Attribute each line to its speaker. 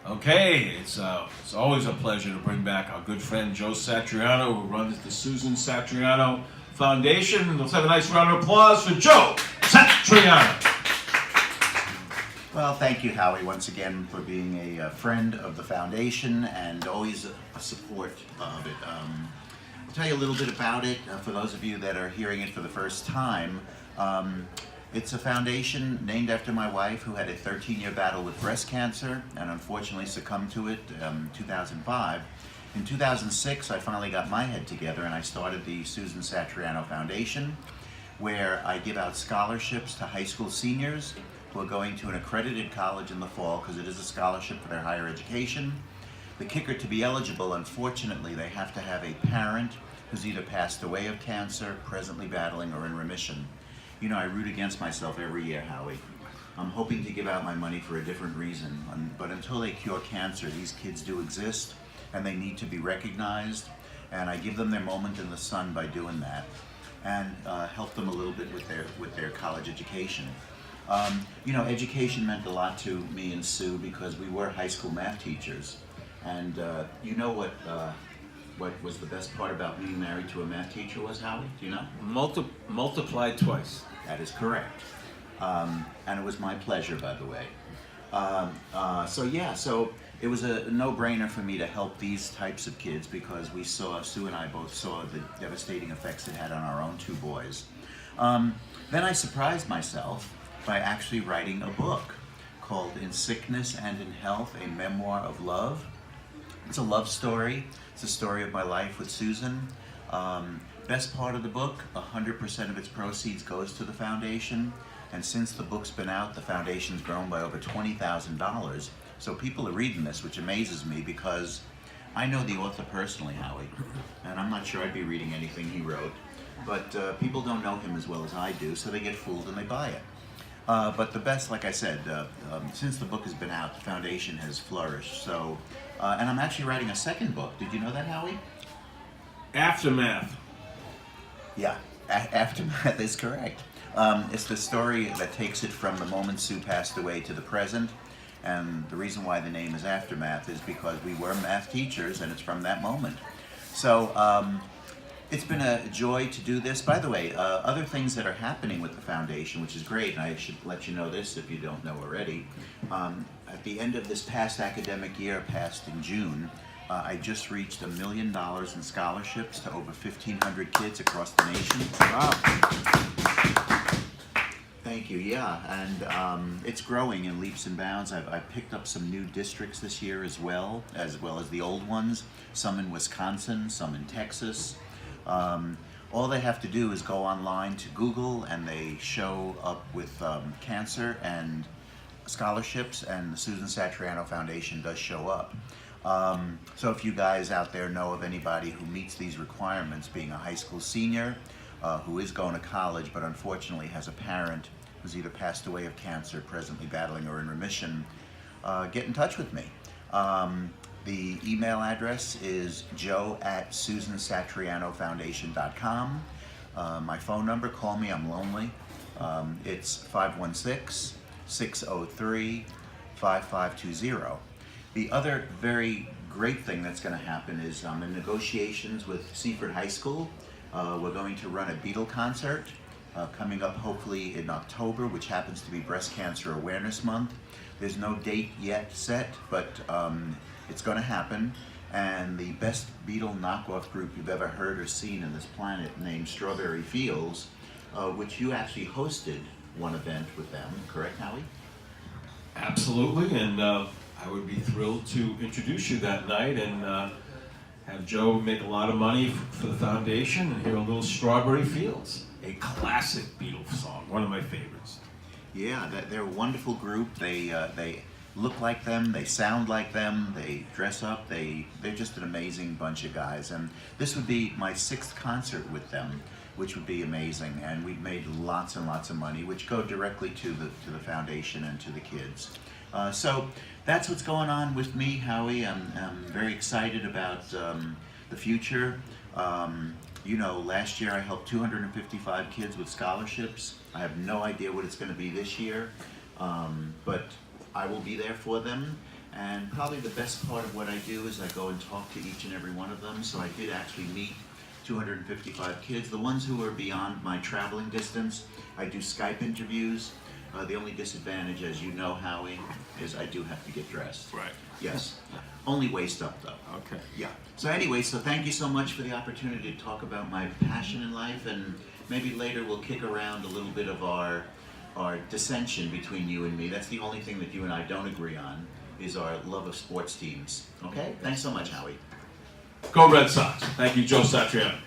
Speaker 1: Okay, it's always a pleasure to bring back our good friend Joe Satriano, who runs the Susan Satriano Foundation. Let's have a nice round of applause for Joe Satriano.
Speaker 2: Well, thank you, Howie, once again for being a friend of the foundation and always a support of it. I'll tell you a little bit about it for those of you that are hearing it for the first time. It's a foundation named after my wife, who had a 13-year battle with breast cancer and unfortunately succumbed to it in 2005. In 2006, I finally got my head together and I started the Susan Satriano Foundation, where I give out scholarships to high school seniors who are going to an accredited college in the fall, because it is a scholarship for their higher education. The kicker to be eligible, unfortunately, they have to have a parent who's either passed away of cancer, presently battling, or in remission. You know, I root against myself every year, Howie. I'm hoping to give out my money for a different reason, but until they cure cancer, these kids do exist, and they need to be recognized, and I give them their moment in the sun by doing that, and help them a little bit with their college education. You know, education meant a lot to me and Sue because we were high school math teachers, and you know what was the best part about being married to a math teacher was, Howie? Do you know?
Speaker 1: Multiplied twice.
Speaker 2: That is correct. And it was my pleasure, by the way. So it was a no-brainer for me to help these types of kids because Sue and I both saw the devastating effects it had on our own two boys. Then I surprised myself by actually writing a book called In Sickness and in Health, a Memoir of Love. It's a love story. It's a story of my life with Susan. Best part of the book, 100% of its proceeds goes to the foundation. And since the book's been out, the foundation's grown by over $20,000. So people are reading this, which amazes me because I know the author personally, Howie, and I'm not sure I'd be reading anything he wrote. But people don't know him as well as I do, so they get fooled and they buy it. But the best, like I said, since the book has been out, the foundation has flourished. So, and I'm actually writing a second book. Did you know that, Howie?
Speaker 1: Aftermath.
Speaker 2: Yeah, Aftermath is correct. It's the story that takes it from the moment Sue passed away to the present. And the reason why the name is Aftermath is because we were math teachers, and it's from that moment. So, it's been a joy to do this. By the way, other things that are happening with the foundation, which is great, and I should let you know this if you don't know already. At the end of this past academic year, passed in June, I just reached $1 million in scholarships to over 1,500 kids across the nation.
Speaker 1: Wow.
Speaker 2: Thank you, yeah, and it's growing in leaps and bounds. I've picked up some new districts this year as well as the old ones, some in Wisconsin, some in Texas. All they have to do is go online to Google and they show up with cancer and scholarships, and the Susan Satriano Foundation does show up. So if you guys out there know of anybody who meets these requirements, being a high school senior who is going to college but unfortunately has a parent who's either passed away of cancer, presently battling, or in remission, get in touch with me. The email address is joe@susansatrianofoundation.com. My phone number, call me, I'm lonely. It's 516-603-5520. The other very great thing that's going to happen is I'm in negotiations with Seaford High School. We're going to run a Beatle concert coming up hopefully in October, which happens to be Breast Cancer Awareness Month. There's no date yet set, but it's going to happen. And the best Beatle knockoff group you've ever heard or seen in this planet, named Strawberry Fields, which you actually hosted one event with them, correct, Howie?
Speaker 1: Absolutely, and I would be thrilled to introduce you that night and have Joe make a lot of money for the foundation and hear a little Strawberry Fields, a classic Beatles song, one of my favorites.
Speaker 2: Yeah, they're a wonderful group. They look like them, they sound like them, they dress up, they're just an amazing bunch of guys. And this would be my 6th concert with them, which would be amazing. And we've made lots and lots of money, which go directly to the foundation and to the kids. So that's what's going on with me, Howie. I'm very excited about the future. You know, last year I helped 255 kids with scholarships. I have no idea what it's going to be this year, but I will be there for them. And probably the best part of what I do is I go and talk to each and every one of them. So I did actually meet 255 kids. The ones who are beyond my traveling distance, I do Skype interviews. The only disadvantage, as you know, Howie, is I do have to get dressed.
Speaker 1: Right.
Speaker 2: Yes. Only waist up, though.
Speaker 1: Okay.
Speaker 2: Yeah. So anyway, so thank you so much for the opportunity to talk about my passion in life, and maybe later we'll kick around a little bit of our dissension between you and me. That's the only thing that you and I don't agree on, is our love of sports teams. Okay? Thanks so much, Howie.
Speaker 1: Go Red Sox. Thank you, Joe Satriani.